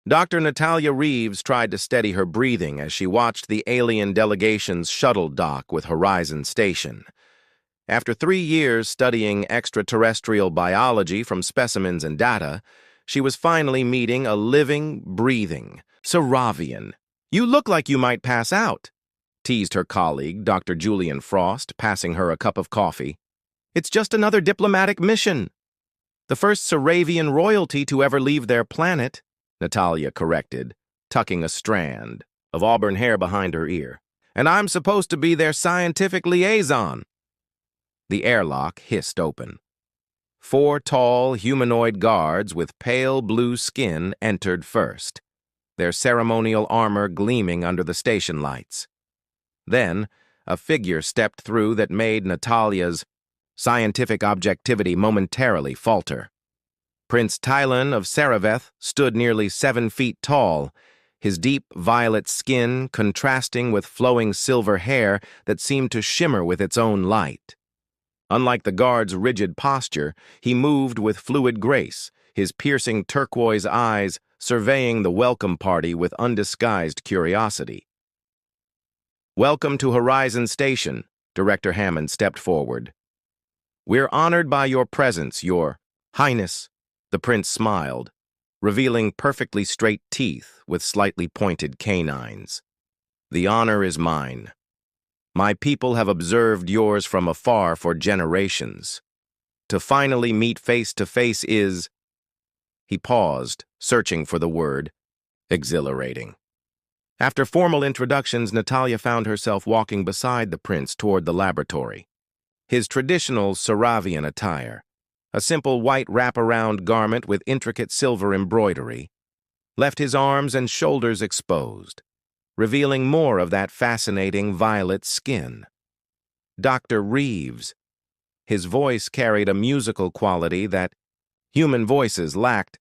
Dr. Natalia Reeves tried to steady her breathing as she watched the alien delegation's shuttle dock with Horizon Station. After 3 years studying extraterrestrial biology from specimens and data, she was finally meeting a living, breathing Saravian. "You look like you might pass out," teased her colleague, Dr. Julian Frost, passing her a cup of coffee. "It's just another diplomatic mission." "The first Saravian royalty to ever leave their planet," Natalia corrected, tucking a strand of auburn hair behind her ear. "And I'm supposed to be their scientific liaison." The airlock hissed open. 4 tall, humanoid guards with pale blue skin entered first, their ceremonial armor gleaming under the station lights. Then, a figure stepped through that made Natalia's scientific objectivity momentarily falter. Prince Tylan of Saraveth stood nearly 7 feet tall, his deep violet skin contrasting with flowing silver hair that seemed to shimmer with its own light. Unlike the guard's rigid posture, he moved with fluid grace, his piercing turquoise eyes surveying the welcome party with undisguised curiosity. "Welcome to Horizon Station," Director Hammond stepped forward. "We're honored by your presence, Your Highness." The prince smiled, revealing perfectly straight teeth with slightly pointed canines. "The honor is mine. My people have observed yours from afar for generations. To finally meet face to face is—" He paused, searching for the word, "exhilarating." After formal introductions, Natalia found herself walking beside the prince toward the laboratory. His traditional Saravian attire, a simple white wraparound garment with intricate silver embroidery, left his arms and shoulders exposed, revealing more of that fascinating violet skin. Dr. Reeves. His voice carried a musical quality that human voices lacked.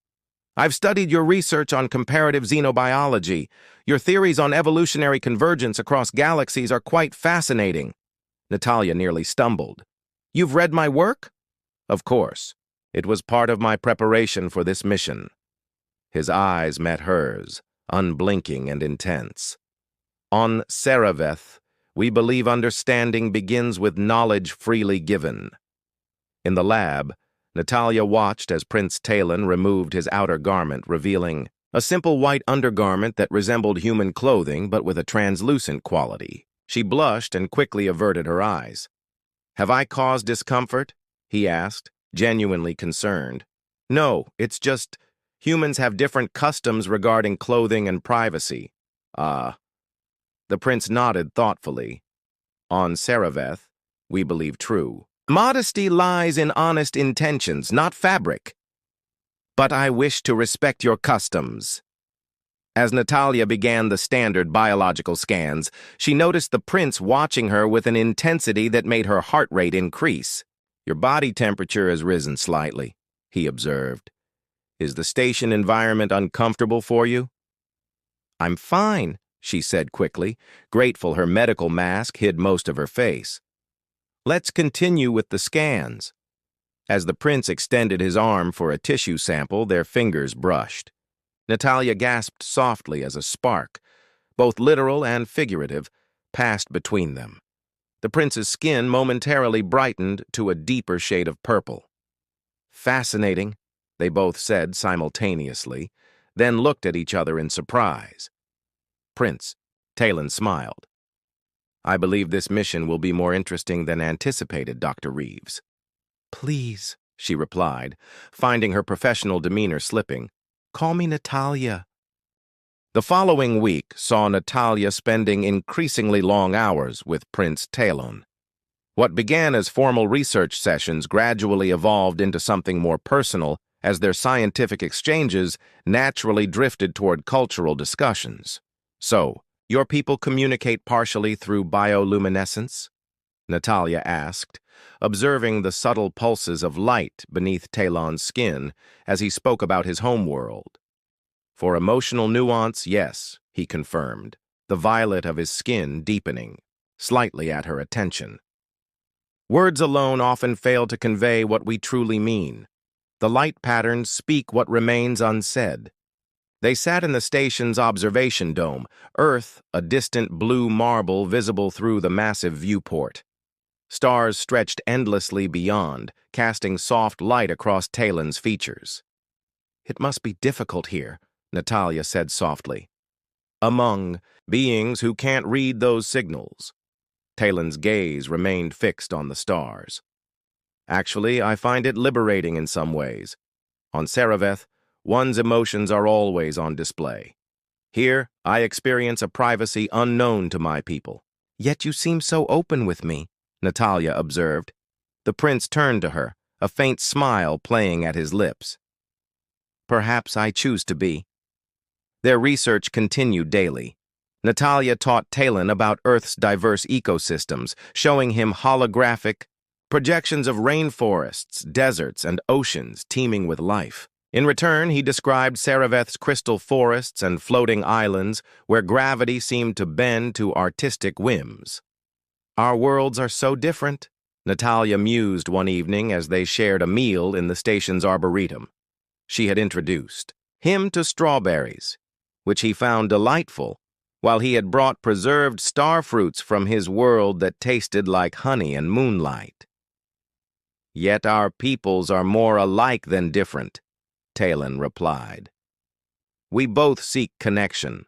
"I've studied your research on comparative xenobiology. Your theories on evolutionary convergence across galaxies are quite fascinating." Natalia nearly stumbled. "You've read my work?" "Of course. It was part of my preparation for this mission." His eyes met hers, unblinking and intense. "On Saraveth, we believe understanding begins with knowledge freely given." In the lab, Natalia watched as Prince Talon removed his outer garment, revealing a simple white undergarment that resembled human clothing but with a translucent quality. She blushed and quickly averted her eyes. "Have I caused discomfort?" he asked, genuinely concerned. "No, it's just humans have different customs regarding clothing and privacy." "Ah." The prince nodded thoughtfully. "On Saraveth, we believe true. Modesty lies in honest intentions, not fabric. But I wish to respect your customs." As Natalia began the standard biological scans, she noticed the prince watching her with an intensity that made her heart rate increase. "Your body temperature has risen slightly," he observed. "Is the station environment uncomfortable for you?" "I'm fine," she said quickly, grateful her medical mask hid most of her face. "Let's continue with the scans." As the prince extended his arm for a tissue sample, their fingers brushed. Natalia gasped softly as a spark, both literal and figurative, passed between them. The prince's skin momentarily brightened to a deeper shade of purple. "Fascinating," they both said simultaneously, then looked at each other in surprise. "Prince," Talon smiled. "I believe this mission will be more interesting than anticipated, Dr. Reeves." "Please," she replied, finding her professional demeanor slipping. "Call me Natalia." The following week saw Natalia spending increasingly long hours with Prince Talon. What began as formal research sessions gradually evolved into something more personal as their scientific exchanges naturally drifted toward cultural discussions. "So, your people communicate partially through bioluminescence?" Natalia asked, observing the subtle pulses of light beneath Talon's skin as he spoke about his homeworld. "For emotional nuance, yes," he confirmed, the violet of his skin deepening, slightly at her attention. "Words alone often fail to convey what we truly mean. The light patterns speak what remains unsaid." They sat in the station's observation dome, Earth a distant blue marble visible through the massive viewport. Stars stretched endlessly beyond, casting soft light across Talon's features. "It must be difficult here," Natalia said softly. "Among beings who can't read those signals." Talon's gaze remained fixed on the stars. "Actually, I find it liberating in some ways. On Saraveth, one's emotions are always on display. Here, I experience a privacy unknown to my people." "Yet you seem so open with me," Natalia observed. The prince turned to her, a faint smile playing at his lips. "Perhaps I choose to be." Their research continued daily. Natalia taught Talon about Earth's diverse ecosystems, showing him holographic projections of rainforests, deserts, and oceans teeming with life. In return, he described Saraveth's crystal forests and floating islands where gravity seemed to bend to artistic whims. "Our worlds are so different," Natalia mused one evening as they shared a meal in the station's arboretum. She had introduced him to strawberries, which he found delightful, while he had brought preserved star fruits from his world that tasted like honey and moonlight. "Yet our peoples are more alike than different," Talon replied. "We both seek connection.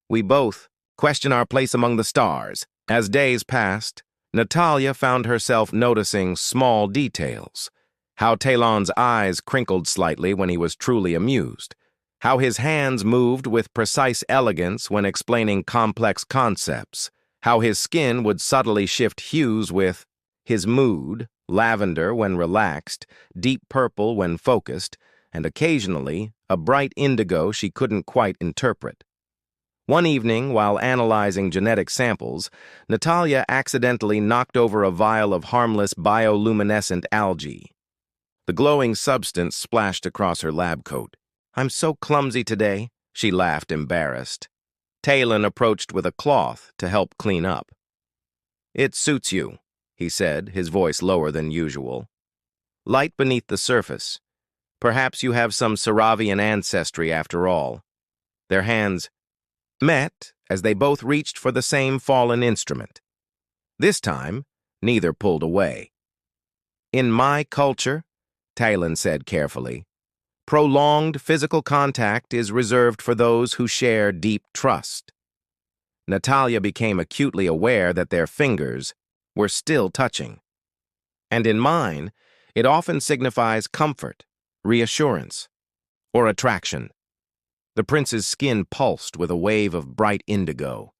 We both question our place among the stars." As days passed, Natalia found herself noticing small details. How Talon's eyes crinkled slightly when he was truly amused. How his hands moved with precise elegance when explaining complex concepts. How his skin would subtly shift hues with his mood, lavender when relaxed, deep purple when focused, and occasionally a bright indigo she couldn't quite interpret. One evening, while analyzing genetic samples, Natalia accidentally knocked over a vial of harmless bioluminescent algae. The glowing substance splashed across her lab coat. "I'm so clumsy today," she laughed, embarrassed. Talon approached with a cloth to help clean up. "It suits you," he said, his voice lower than usual. "Light beneath the surface. Perhaps you have some Saravian ancestry after all." Their hands met as they both reached for the same fallen instrument. This time, neither pulled away. "In my culture," Talon said carefully, "prolonged physical contact is reserved for those who share deep trust." Natalia became acutely aware that their fingers were still touching. "And in mine, it often signifies comfort, reassurance, or attraction." The prince's skin pulsed with a wave of bright indigo.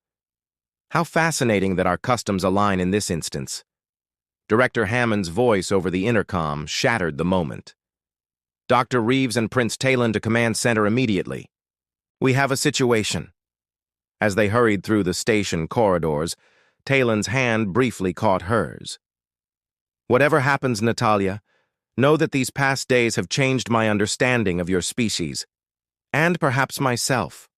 "How fascinating that our customs align in this instance." Director Hammond's voice over the intercom shattered the moment. "Dr. Reeves and Prince Talon to command center immediately. We have a situation." As they hurried through the station corridors, Talon's hand briefly caught hers. "Whatever happens, Natalia, know that these past days have changed my understanding of your species. And perhaps myself."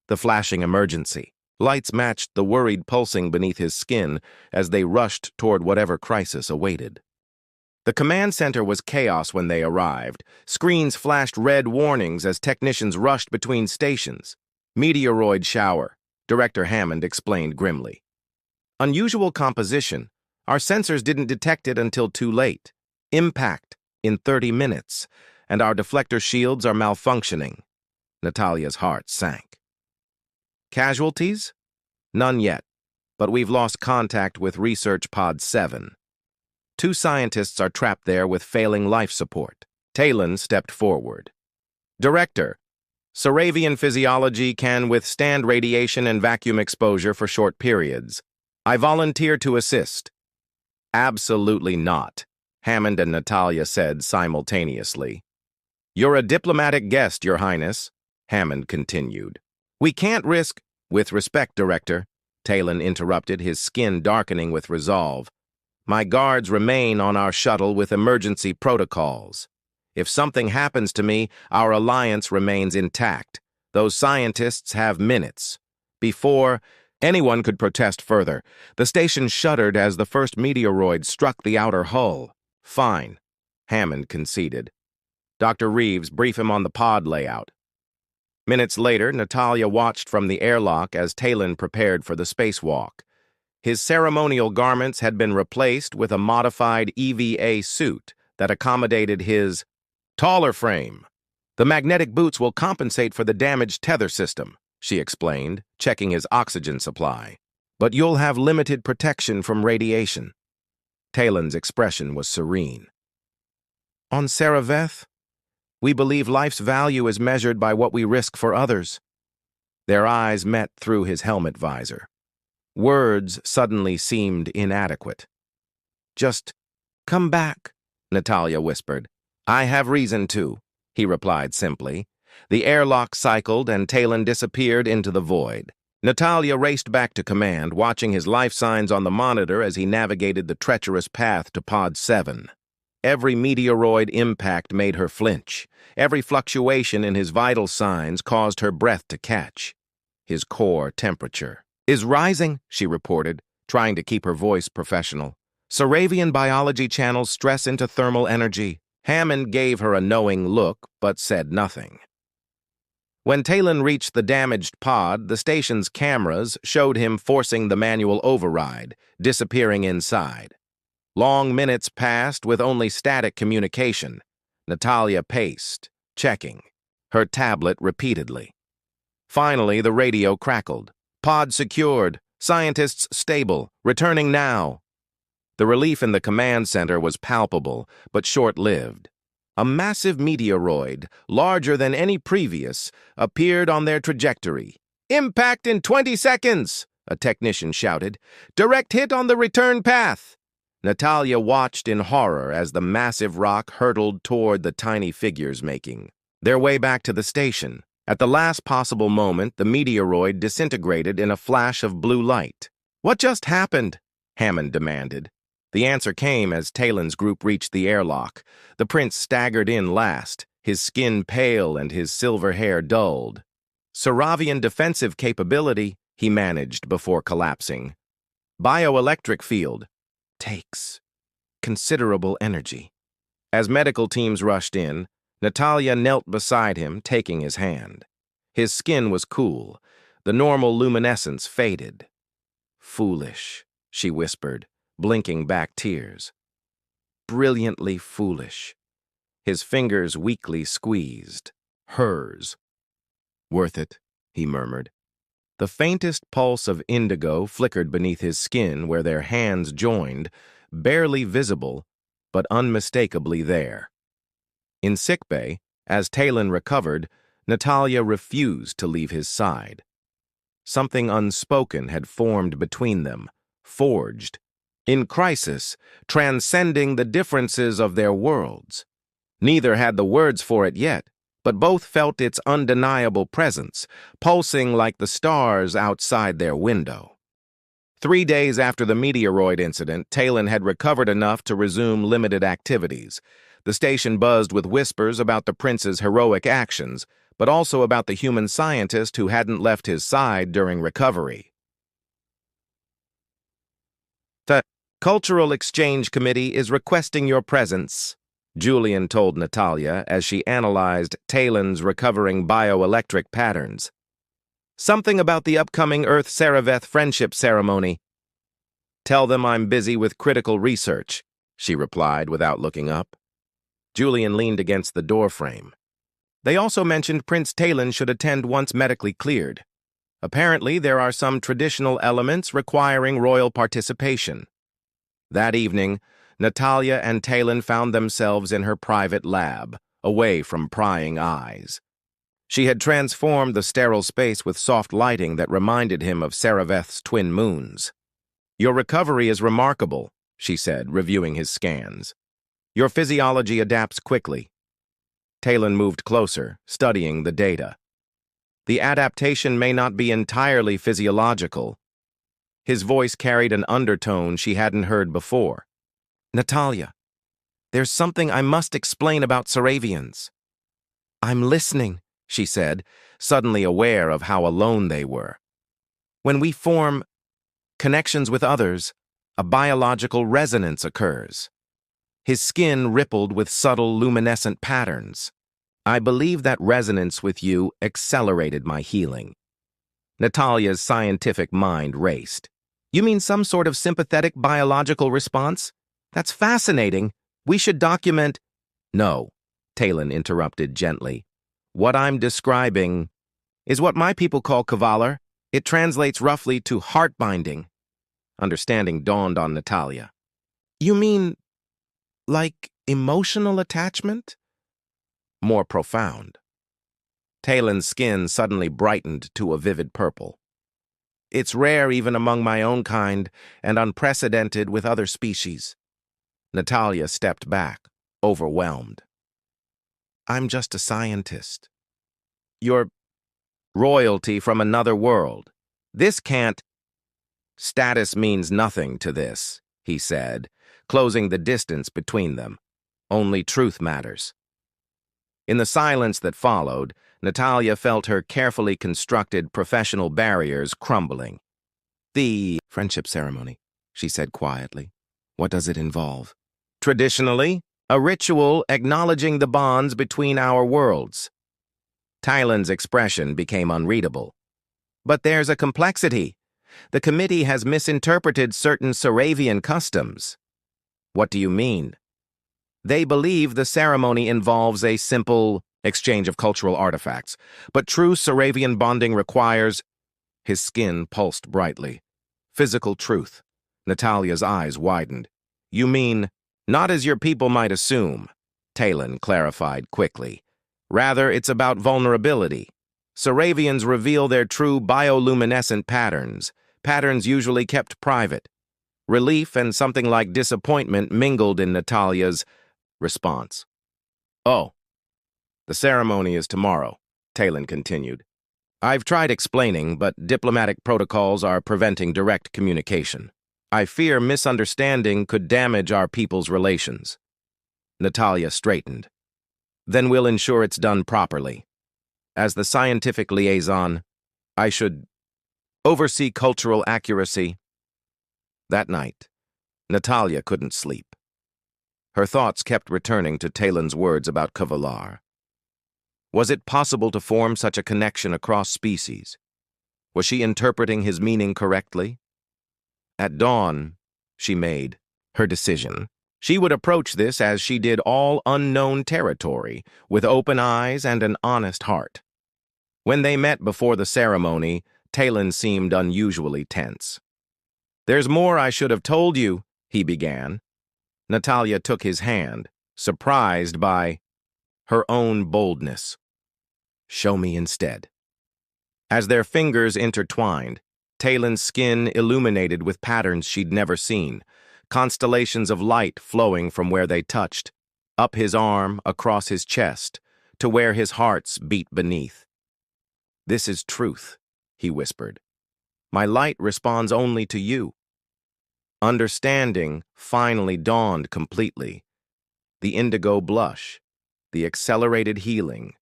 The flashing emergency lights matched the worried pulsing beneath his skin as they rushed toward whatever crisis awaited. The command center was chaos when they arrived. Screens flashed red warnings as technicians rushed between stations. "Meteoroid shower," Director Hammond explained grimly. "Unusual composition. Our sensors didn't detect it until too late. Impact in 30 minutes. And our deflector shields are malfunctioning." Natalia's heart sank. "Casualties? None yet, but we've lost contact with Research Pod 7. 2 scientists are trapped there with failing life support." Talon stepped forward. "Director, Saravian physiology can withstand radiation and vacuum exposure for short periods. I volunteer to assist." "Absolutely not," Hammond and Natalia said simultaneously. "You're a diplomatic guest, Your Highness," Hammond continued. "We can't risk—" "With respect, Director," Talon interrupted, his skin darkening with resolve. "My guards remain on our shuttle with emergency protocols. If something happens to me, our alliance remains intact. Those scientists have minutes." Before anyone could protest further, the station shuddered as the first meteoroid struck the outer hull. "Fine," Hammond conceded. "Dr. Reeves, brief him on the pod layout." Minutes later, Natalia watched from the airlock as Talon prepared for the spacewalk. His ceremonial garments had been replaced with a modified EVA suit that accommodated his taller frame. "The magnetic boots will compensate for the damaged tether system," she explained, checking his oxygen supply. "But you'll have limited protection from radiation." Talon's expression was serene. "On Saraveth, we believe life's value is measured by what we risk for others." Their eyes met through his helmet visor. Words suddenly seemed inadequate. "Just come back," Natalia whispered. "I have reason to," he replied simply. The airlock cycled and Talon disappeared into the void. Natalia raced back to command, watching his life signs on the monitor as he navigated the treacherous path to Pod 7. Every meteoroid impact made her flinch. Every fluctuation in his vital signs caused her breath to catch. His core temperature is rising, she reported, trying to keep her voice professional. Saravian biology channels stress into thermal energy. Hammond gave her a knowing look, but said nothing. When Talon reached the damaged pod, the station's cameras showed him forcing the manual override, disappearing inside. Long minutes passed with only static communication. Natalia paced, checking her tablet repeatedly. Finally, the radio crackled. "Pod secured. Scientists stable. Returning now." The relief in the command center was palpable, but short-lived. A massive meteoroid, larger than any previous, appeared on their trajectory. "Impact in 20 seconds!" a technician shouted. "Direct hit on the return path!" Natalia watched in horror as the massive rock hurtled toward the tiny figures making their way back to the station. At the last possible moment, the meteoroid disintegrated in a flash of blue light. "What just happened?" Hammond demanded. The answer came as Talon's group reached the airlock. The prince staggered in last, his skin pale and his silver hair dulled. "Saravian defensive capability," he managed before collapsing. "Bioelectric field. Takes considerable energy." As medical teams rushed in, Natalia knelt beside him, taking his hand. His skin was cool. The normal luminescence faded. "Foolish," she whispered, blinking back tears. "Brilliantly foolish." His fingers weakly squeezed hers. "Worth it," he murmured. The faintest pulse of indigo flickered beneath his skin where their hands joined, barely visible, but unmistakably there. In sickbay, as Talon recovered, Natalia refused to leave his side. Something unspoken had formed between them, forged. In crisis, transcending the differences of their worlds. Neither had the words for it yet, but both felt its undeniable presence, pulsing like the stars outside their window. 3 days after the meteoroid incident, Talon had recovered enough to resume limited activities. The station buzzed with whispers about the prince's heroic actions, but also about the human scientist who hadn't left his side during recovery. "The Cultural Exchange Committee is requesting your presence," Julian told Natalia as she analyzed Talon's recovering bioelectric patterns. "Something about the upcoming Earth-Saraveth friendship ceremony." "Tell them I'm busy with critical research," she replied without looking up. Julian leaned against the doorframe. "They also mentioned Prince Talon should attend once medically cleared. Apparently, there are some traditional elements requiring royal participation." That evening, Natalia and Talon found themselves in her private lab, away from prying eyes. She had transformed the sterile space with soft lighting that reminded him of Saraveth's twin moons. "Your recovery is remarkable," she said, reviewing his scans. "Your physiology adapts quickly." Talon moved closer, studying the data. "The adaptation may not be entirely physiological." His voice carried an undertone she hadn't heard before. "Natalia, there's something I must explain about Saravians." "I'm listening," she said, suddenly aware of how alone they were. "When we form connections with others, a biological resonance occurs." His skin rippled with subtle luminescent patterns. I believe that resonance with you accelerated my healing. Natalia's scientific mind raced. You mean some sort of sympathetic biological response? That's fascinating. We should document— No, Talon interrupted gently. What I'm describing is what my people call kavalar. It translates roughly to heart-binding. Understanding dawned on Natalia. You mean, like, emotional attachment? More profound. Talon's skin suddenly brightened to a vivid purple. It's rare even among my own kind and unprecedented with other species. Natalia stepped back, overwhelmed. I'm just a scientist. You're royalty from another world. This can't— Status means nothing to this, he said, closing the distance between them. Only truth matters. In the silence that followed, Natalia felt her carefully constructed professional barriers crumbling. The friendship ceremony, she said quietly. What does it involve? Traditionally, a ritual acknowledging the bonds between our worlds. Tylen's expression became unreadable. But there's a complexity. The committee has misinterpreted certain Saravian customs. What do you mean? They believe the ceremony involves a simple exchange of cultural artifacts, but true Saravian bonding requires— His skin pulsed brightly. Physical truth. Natalia's eyes widened. You mean, not as your people might assume, Talon clarified quickly. Rather, it's about vulnerability. Saravians reveal their true bioluminescent patterns usually kept private. Relief and something like disappointment mingled in Natalia's response. Oh, the ceremony is tomorrow, Talon continued. I've tried explaining, but diplomatic protocols are preventing direct communication. I fear misunderstanding could damage our people's relations. Natalia straightened. Then we'll ensure it's done properly. As the scientific liaison, I should oversee cultural accuracy. That night, Natalia couldn't sleep. Her thoughts kept returning to Talon's words about Kavalar. Was it possible to form such a connection across species? Was she interpreting his meaning correctly? At dawn, she made her decision. She would approach this as she did all unknown territory, with open eyes and an honest heart. When they met before the ceremony, Talon seemed unusually tense. There's more I should have told you, he began. Natalia took his hand, surprised by her own boldness. Show me instead. As their fingers intertwined, Talon's skin illuminated with patterns she'd never seen, constellations of light flowing from where they touched, up his arm, across his chest, to where his hearts beat beneath. This is truth, he whispered. My light responds only to you. Understanding finally dawned completely. The indigo blush, the accelerated healing,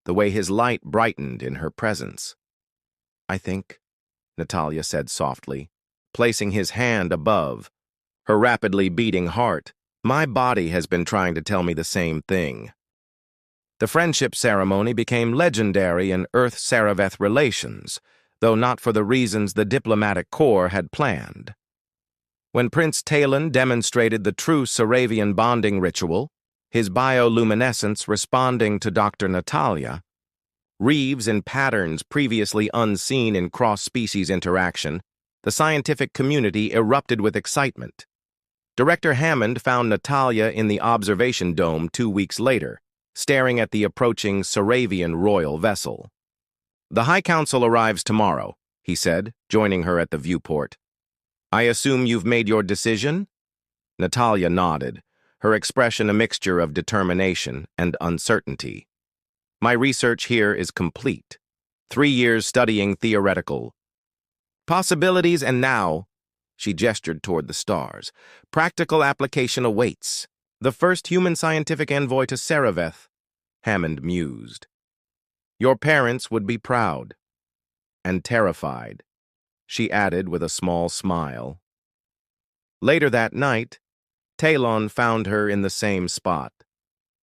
the way his light brightened in her presence. I think, Natalia said softly, placing his hand above, her rapidly beating heart. My body has been trying to tell me the same thing. The friendship ceremony became legendary in Earth-Saraveth relations, though not for the reasons the diplomatic corps had planned. When Prince Talon demonstrated the true Saravian bonding ritual, his bioluminescence responding to Dr. Natalia, Reeves in patterns previously unseen in cross-species interaction, the scientific community erupted with excitement. Director Hammond found Natalia in the observation dome 2 weeks later, staring at the approaching Saravian royal vessel. The High Council arrives tomorrow, he said, joining her at the viewport. I assume you've made your decision? Natalia nodded, her expression a mixture of determination and uncertainty. My research here is complete. 3 years studying theoretical possibilities, and now, she gestured toward the stars, practical application awaits. The first human scientific envoy to Saraveth, Hammond mused. Your parents would be proud and terrified, she added with a small smile. Later that night, Talon found her in the same spot.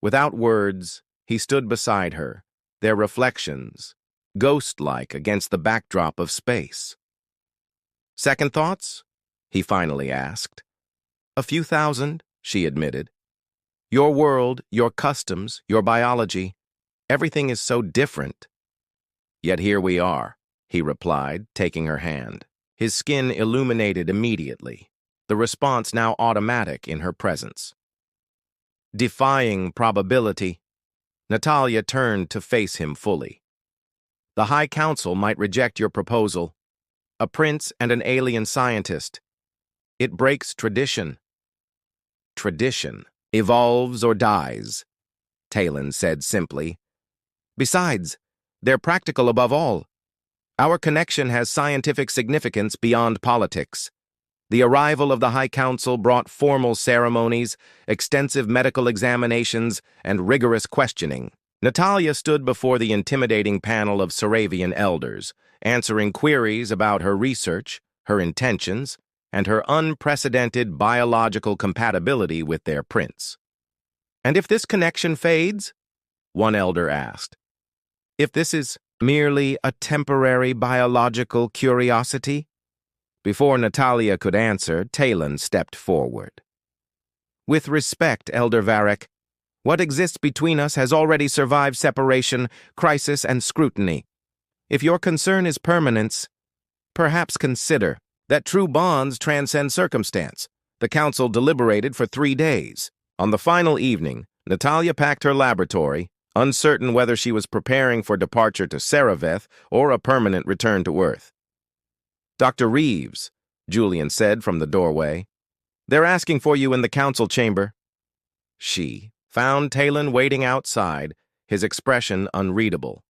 Without words, He stood beside her, their reflections, ghost-like against the backdrop of space. "Second thoughts?" he finally asked. "A few thousand," she admitted. "Your world, your customs, your biology, everything is so different." "Yet here we are," he replied, taking her hand. His skin illuminated immediately, the response now automatic in her presence. Defying probability, Natalia turned to face him fully. "The High Council might reject your proposal. A prince and an alien scientist. It breaks tradition." "Tradition evolves or dies," Talon said simply. "Besides, they're practical above all. Our connection has scientific significance beyond politics. The arrival of the High Council brought formal ceremonies, extensive medical examinations, and rigorous questioning. Natalia stood before the intimidating panel of Saravian elders, answering queries about her research, her intentions, and her unprecedented biological compatibility with their prince. "And if this connection fades?" one elder asked. "If this is merely a temporary biological curiosity?" Before Natalia could answer, Talon stepped forward. "With respect, Elder Varric, what exists between us has already survived separation, crisis, and scrutiny. If your concern is permanence, perhaps consider that true bonds transcend circumstance." The council deliberated for 3 days. On the final evening, Natalia packed her laboratory, uncertain whether she was preparing for departure to Saraveth or a permanent return to Earth. "Dr. Reeves," Julian said from the doorway, "they're asking for you in the council chamber." She found Talon waiting outside, his expression unreadable.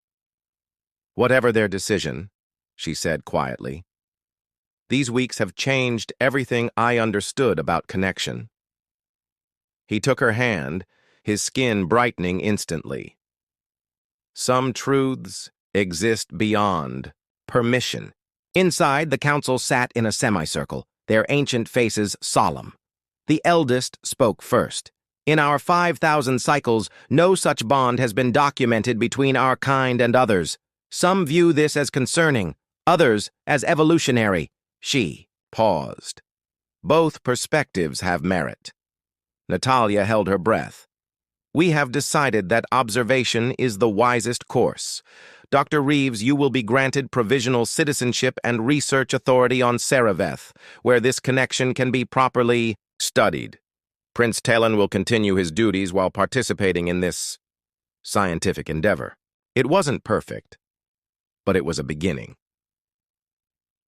"Whatever their decision," she said quietly, "these weeks have changed everything I understood about connection." He took her hand, his skin brightening instantly. "Some truths exist beyond permission." Inside, the council sat in a semicircle, their ancient faces solemn. The eldest spoke first. "In our 5,000 cycles, no such bond has been documented between our kind and others. Some view this as concerning, others as evolutionary." She paused. "Both perspectives have merit." Natalia held her breath. "We have decided that observation is the wisest course. Dr. Reeves, you will be granted provisional citizenship and research authority on Saraveth, where this connection can be properly studied. Prince Talon will continue his duties while participating in this scientific endeavor." It wasn't perfect, but it was a beginning.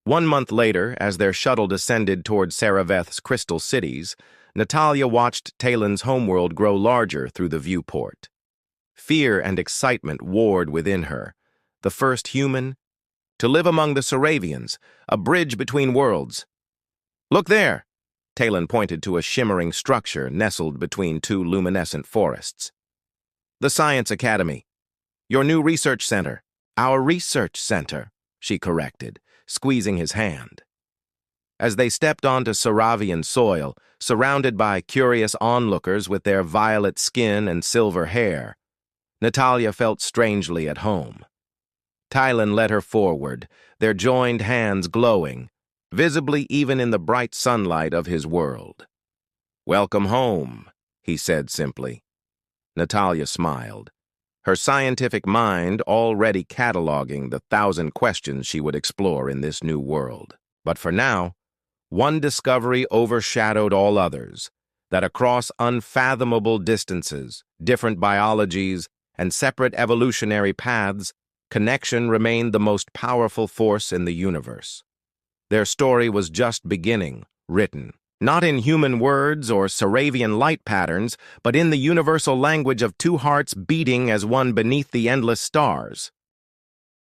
1 month later, as their shuttle descended toward Saraveth's crystal cities, Natalia watched Talon's homeworld grow larger through the viewport. Fear and excitement warred within her. The first human to live among the Saravians, a bridge between worlds. "Look there!" Talon pointed to a shimmering structure nestled between 2 luminescent forests. "The Science Academy. Your new research center." "Our research center," she corrected, squeezing his hand. As they stepped onto Saravian soil, surrounded by curious onlookers with their violet skin and silver hair, Natalia felt strangely at home. Talon led her forward, their joined hands glowing, visibly even in the bright sunlight of his world. "Welcome home," he said simply. Natalia smiled, her scientific mind already cataloging the 1,000 questions she would explore in this new world. But for now, one discovery overshadowed all others, that across unfathomable distances, different biologies, and separate evolutionary paths, connection remained the most powerful force in the universe. Their story was just beginning, written, not in human words or Saravian light patterns, but in the universal language of 2 hearts beating as one beneath the endless stars.